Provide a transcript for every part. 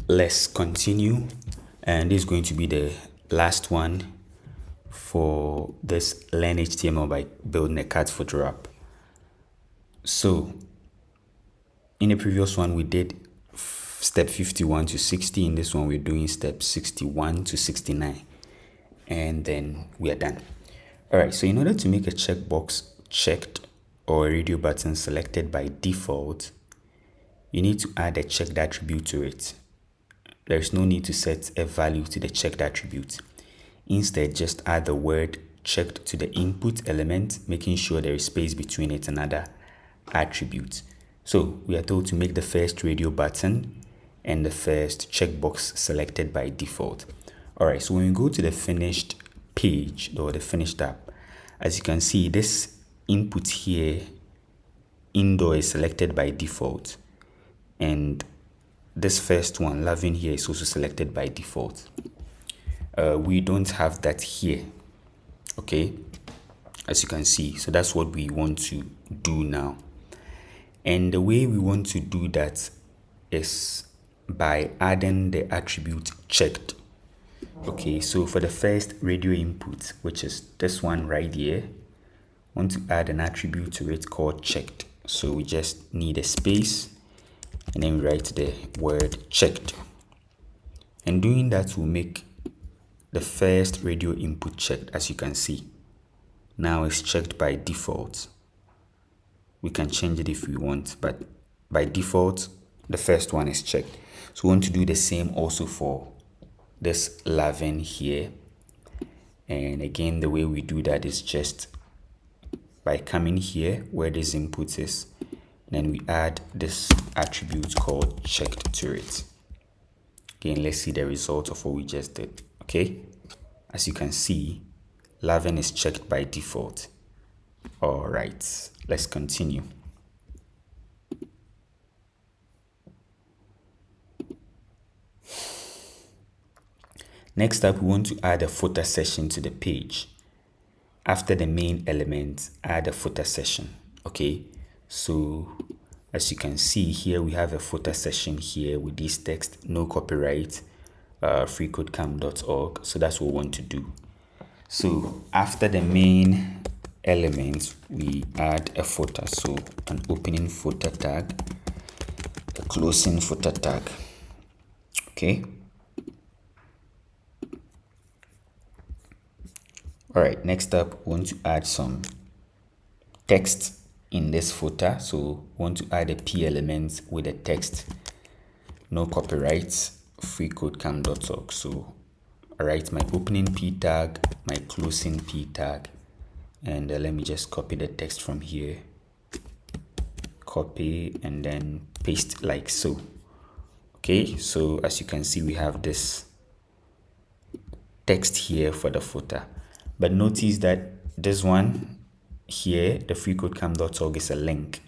let's continue, and this is going to be the last one for this Learn HTML by building a cat photo app. So in the previous one we did step 51 to 60. In this one we're doing step 61 to 69, and then we are done. All right, so in order to make a checkbox checked or a radio button selected by default, you need to add a checked attribute to it. There is no need to set a value to the checked attribute. Instead, just add the word checked to the input element, making sure there is space between it and other attributes. So we are told to make the first radio button and the first checkbox selected by default. All right, so when we go to the finished page or the finished app, as you can see, this input here, indoor, is selected by default, and this first one, loving, here is also selected by default. We don't have that here, okay, as you can see. So that's what we want to do now, and the way we want to do that is by adding the attribute checked. Okay, so for the first radio input, which is this one right here, I want to add an attribute to it called checked. So we just need a space and then we write the word checked, and doing that will make the first radio input checked. As you can see, now it's checked by default. We can change it if we want, but by default the first one is checked. So we want to do the same also for this 11 here, and again the way we do that is just by coming here where this input is, then we add this attribute called checked to it. Again, let's see the result of what we just did. Okay, as you can see, 11 is checked by default. All right, let's continue. Next up, we want to add a footer section to the page. After the main element, add a footer section. Okay, so as you can see here, we have a footer section here with this text, no copyright, FreeCodeCamp.org. So that's what we want to do. So after the main element, we add a footer. So an opening footer tag, a closing footer tag. Okay. All right, next up, we want to add some text in this footer. So we want to add a p element with a text, no copyrights, FreeCodeCamp.org. So all right, my opening p tag, my closing p tag, and let me just copy the text from here, copy and then paste like so. Okay, so as you can see, we have this text here for the footer. But notice that this one here, the FreeCodeCamp.org, is a link.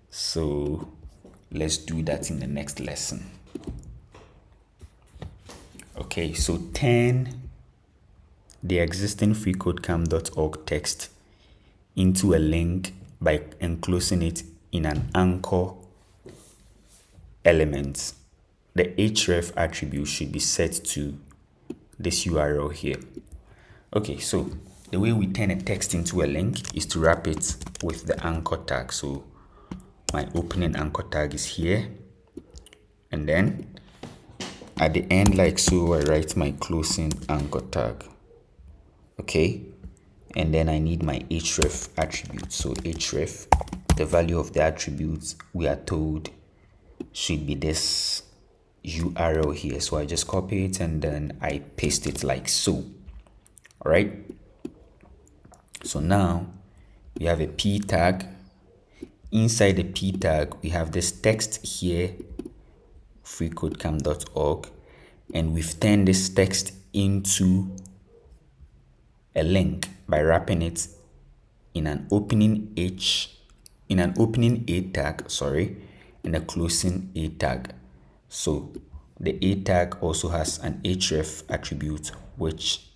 So let's do that in the next lesson. Okay, so turn the existing FreeCodeCamp.org text into a link by enclosing it in an anchor element. The href attribute should be set to this URL here. Okay, so the way we turn a text into a link is to wrap it with the anchor tag. So my opening anchor tag is here, and then at the end, like so, I write my closing anchor tag. Okay, and then I need my href attribute. So href, the value of the attributes we are told should be this URL here. So I just copy it and then I paste it like so. All right, so now we have a p tag. Inside the p tag, we have this text here, FreeCodeCamp.org, and we've turned this text into a link by wrapping it in an opening a tag, and a closing a tag. So the a tag also has an href attribute which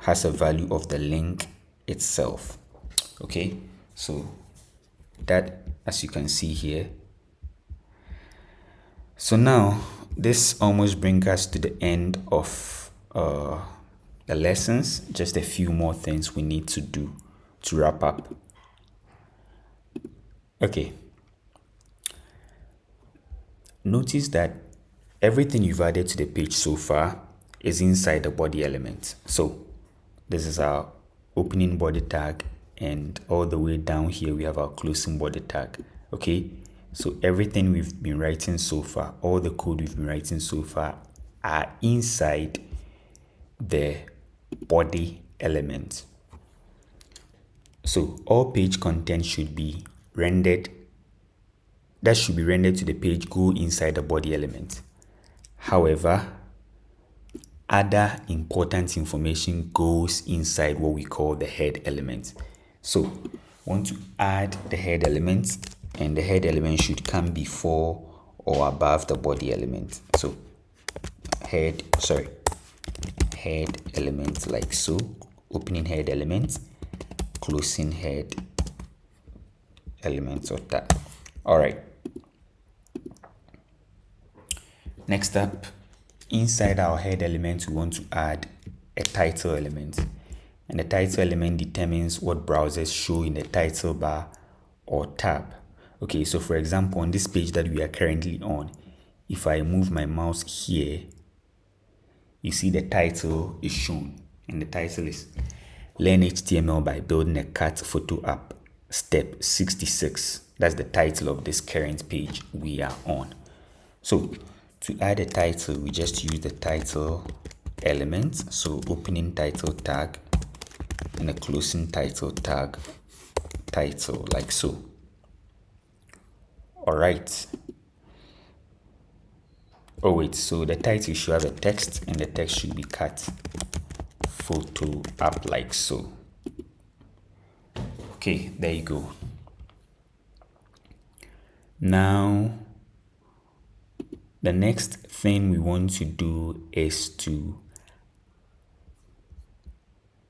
has a value of the link itself. Okay, so that, as you can see here. So now this almost brings us to the end of the lessons. Just a few more things we need to do to wrap up. Okay. Notice that everything you've added to the page so far is inside the body element. So this is our opening body tag, and all the way down here we have our closing body tag. Okay, so everything we've been writing so far, all the code we've been writing so far are inside the body element. So all page content should be rendered, that should be rendered to the page, go inside the body element. However, other important information goes inside what we call the head element. So we want to add the head element, and the head element should come before or above the body element. So head element, like so. Opening head element, closing head element, or that. All right. Next up, inside our head element, we want to add a title element. And the title element determines what browsers show in the title bar or tab. Okay, so for example, on this page that we are currently on, if I move my mouse here, you see the title is shown. And the title is Learn HTML by Building a Cat Photo App, Step 66. That's the title of this current page we are on. So to add a title, we just use the title element. So opening title tag and a closing title tag, title, like so. All right. Oh wait, so the title should have a text, and the text should be cat photo app, like so. Okay, there you go. Now the next thing we want to do is to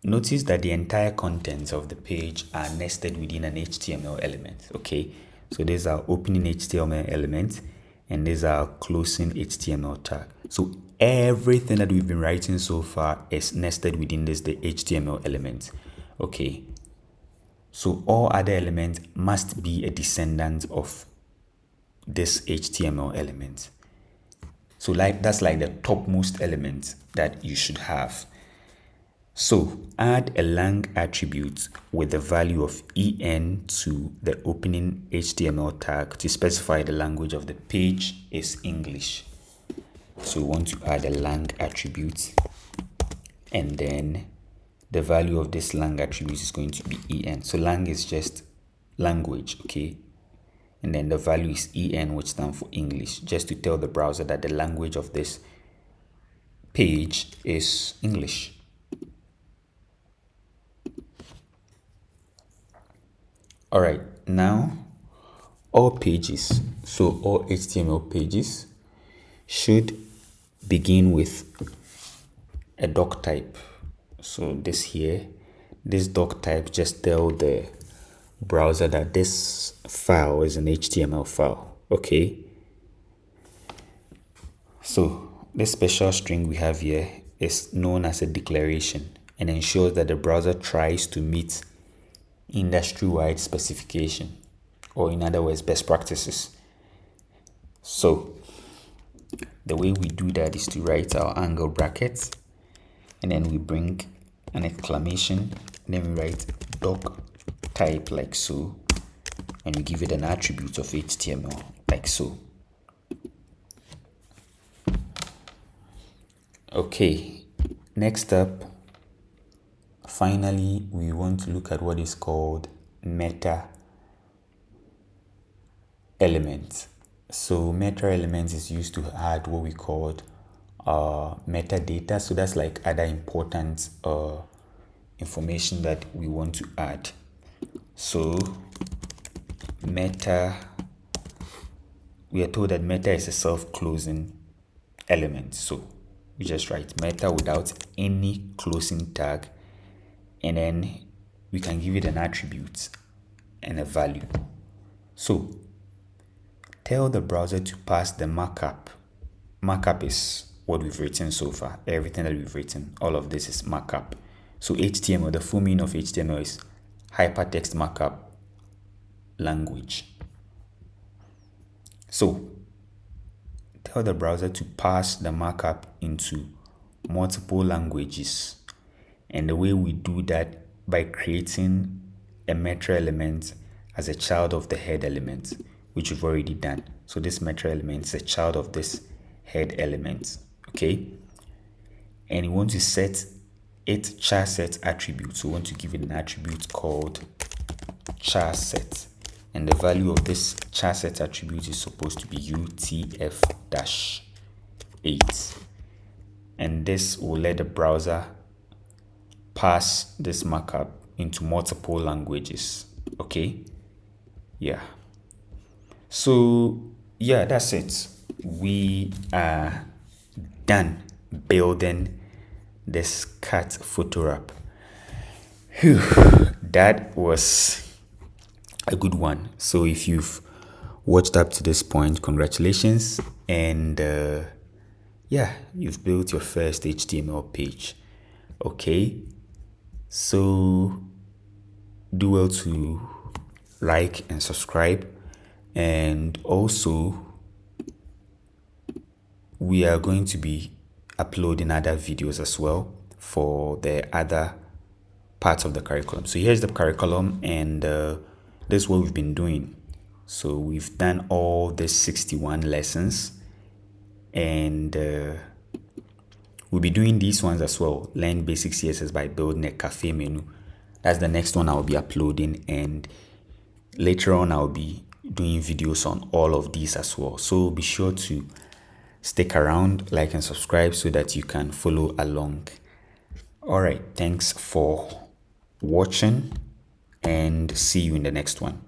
notice that the entire contents of the page are nested within an HTML element. Okay, so there's our opening HTML element, and there's our closing HTML tag. So everything that we've been writing so far is nested within the HTML element. Okay, so all other elements must be a descendant of this HTML element. So that's like the topmost element that you should have. So add a lang attribute with the value of en to the opening HTML tag to specify the language of the page is English. So we want to add a lang attribute, and then the value of this lang attribute is going to be en. So lang is just language, okay? And then the value is en, which stands for English, just to tell the browser that the language of this page is English. All right, now all pages, so all HTML pages should begin with a DOCTYPE. So this here, this DOCTYPE just tell the browser that this file is an HTML file. Okay, so this special string we have here is known as a declaration and ensures that the browser tries to meet industry-wide specification, or in other words, best practices. So the way we do that is to write our angle brackets, and then we bring an exclamation, and then we write DOCTYPE, like so, and we give it an attribute of HTML, like so. Okay, next up, finally, we want to look at what is called meta elements. So meta elements is used to add what we called metadata. So that's like other important information that we want to add. So meta, we are told that meta is a self-closing element. So we just write meta without any closing tag, and then we can give it an attribute and a value. So tell the browser to pass the markup markup is what we've written so far. Everything that we've written, all of this is markup. So HTML, the full meaning of HTML is hypertext markup language. So tell the browser to pass the markup into multiple languages. And the way we do that by creating a meta element as a child of the head element, which we've already done. So this meta element is a child of this head element, okay? And you want to set its char set attribute. So we want to give it an attribute called char set. And the value of this char set attribute is supposed to be UTF-8. And this will let the browser pass this markup into multiple languages, okay? Yeah. So yeah, that's it. We are done building this cat photo app. Whew, that was a good one. So if you've watched up to this point, congratulations. And yeah, you've built your first HTML page. Okay, so do well to like and subscribe. And also we are going to be uploading other videos as well for the other parts of the curriculum. So here's the curriculum, and this is what we've been doing. So we've done all the 61 lessons, and we'll be doing these ones as well. Learn basic CSS by building a cafe menu. That's the next one I'll be uploading, and later on I'll be doing videos on all of these as well. So be sure to stick around, like and subscribe so that you can follow along. All right, thanks for watching, and see you in the next one.